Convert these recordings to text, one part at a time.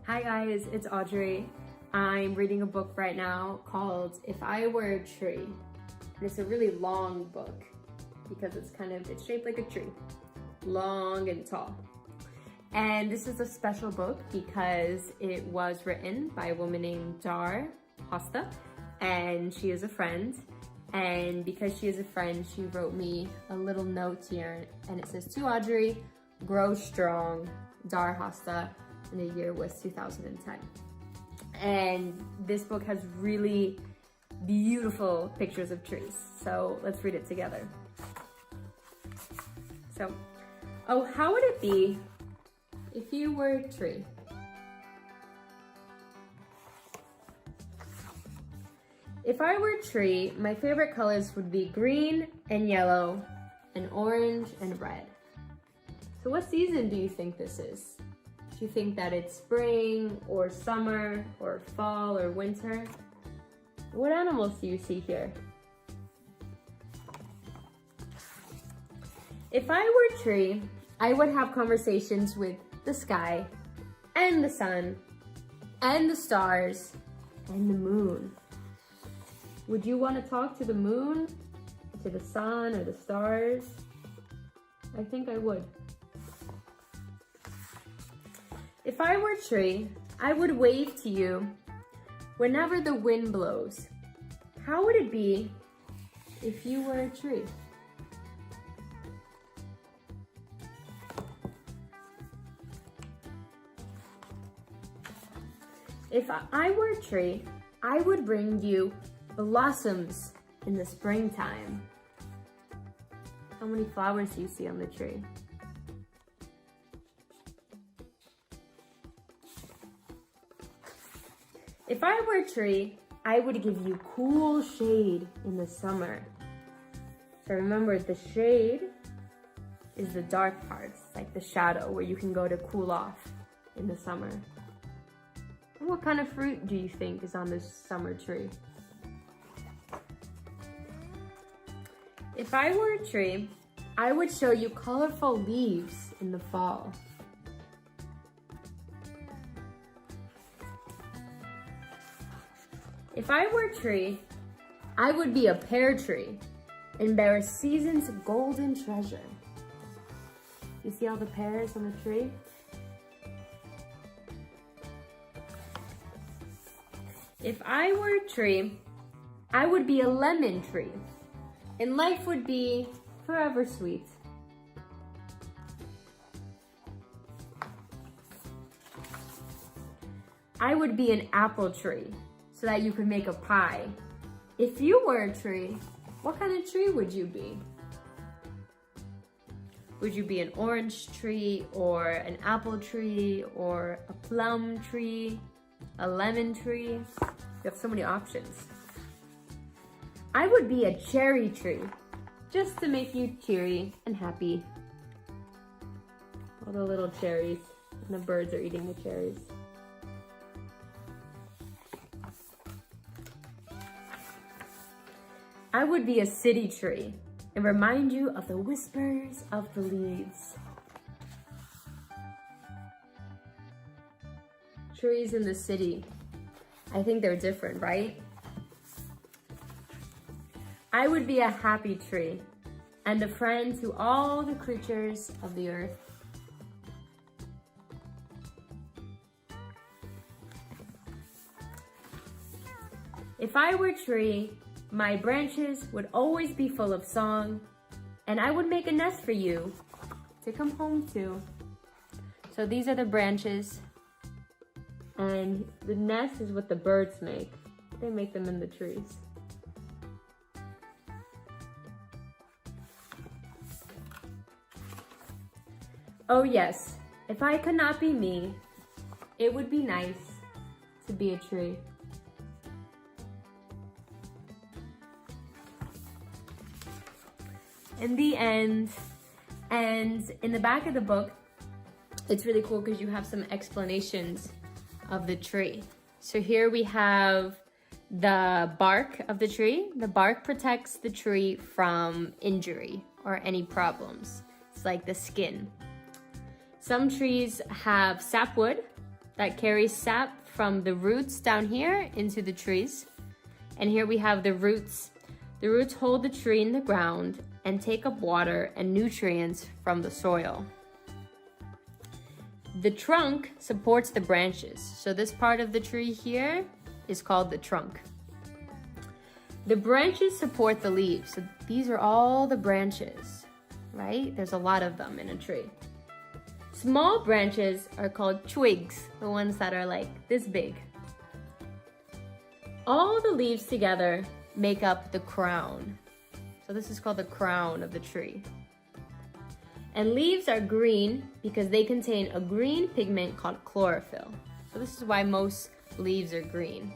Hi guys, it's Audrey. I'm reading a book right now called If I Were a Tree. And it's a really long book because it's shaped like a tree, long and tall. And this is a special book because it was written by a woman named Dar Hosta, and she is a friend. And because she is a friend, she wrote me a little note here, and it says, "To Audrey, grow strong, Dar Hosta," and the year was 2010. And this book has really beautiful pictures of trees. So let's read it together. So, oh, how would it be if you were a tree? If I were a tree, my favorite colors would be green and yellow and orange and red. So what season do you think this is? Do you think that it's spring or summer or fall or winter? What animals do you see here? If I were a tree, I would have conversations with the sky and the sun and the stars and the moon. Would you want to talk to the moon, to the sun, or the stars? I think I would. If I were a tree, I would wave to you whenever the wind blows. How would it be if you were a tree? If I were a tree, I would bring you blossoms in the springtime. How many flowers do you see on the tree? If I were a tree, I would give you cool shade in the summer. So remember, the shade is the dark parts, like the shadow, where you can go to cool off in the summer. And what kind of fruit do you think is on this summer tree? If I were a tree, I would show you colorful leaves in the fall. If I were a tree, I would be a pear tree and bear a season's golden treasure. You see all the pears on the tree? If I were a tree, I would be a lemon tree, and life would be forever sweet. I would be an apple tree, so that you could make a pie. If you were a tree, what kind of tree would you be? Would you be an orange tree, or an apple tree, or a plum tree, a lemon tree? You have so many options. I would be a cherry tree, just to make you cheery and happy. All the little cherries, and the birds are eating the cherries. I would be a city tree and remind you of the whispers of the leaves. Trees in the city, I think they're different, right? I would be a happy tree and a friend to all the creatures of the earth. If I were a tree, my branches would always be full of song, and I would make a nest for you to come home to. So these are the branches, and the nest is what the birds make. They make them in the trees. Oh yes, if I could not be me, it would be nice to be a tree. In the end, and in the back of the book, it's really cool because you have some explanations of the tree. So here we have the bark of the tree. The bark protects the tree from injury or any problems. It's like the skin. Some trees have sapwood, that carries sap from the roots down here into the trees. And here we have the roots. The roots hold the tree in the ground and take up water and nutrients from the soil. The trunk supports the branches. So this part of the tree here is called the trunk. The branches support the leaves. So these are all the branches, right? There's a lot of them in a tree. Small branches are called twigs, the ones that are like this big. All the leaves together make up the crown. So this is called the crown of the tree. And leaves are green because they contain a green pigment called chlorophyll. So this is why most leaves are green.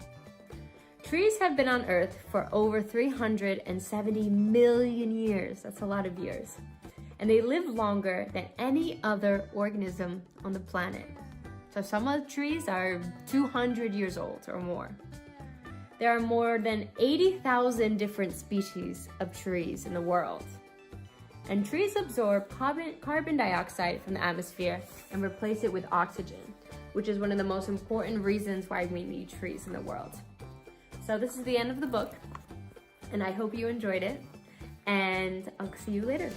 Trees have been on Earth for over 370 million years. That's a lot of years. And they live longer than any other organism on the planet. So some of the trees are 200 years old or more. There are more than 80,000 different species of trees in the world. And trees absorb carbon dioxide from the atmosphere and replace it with oxygen, which is one of the most important reasons why we need trees in the world. So this is the end of the book, and I hope you enjoyed it, and I'll see you later.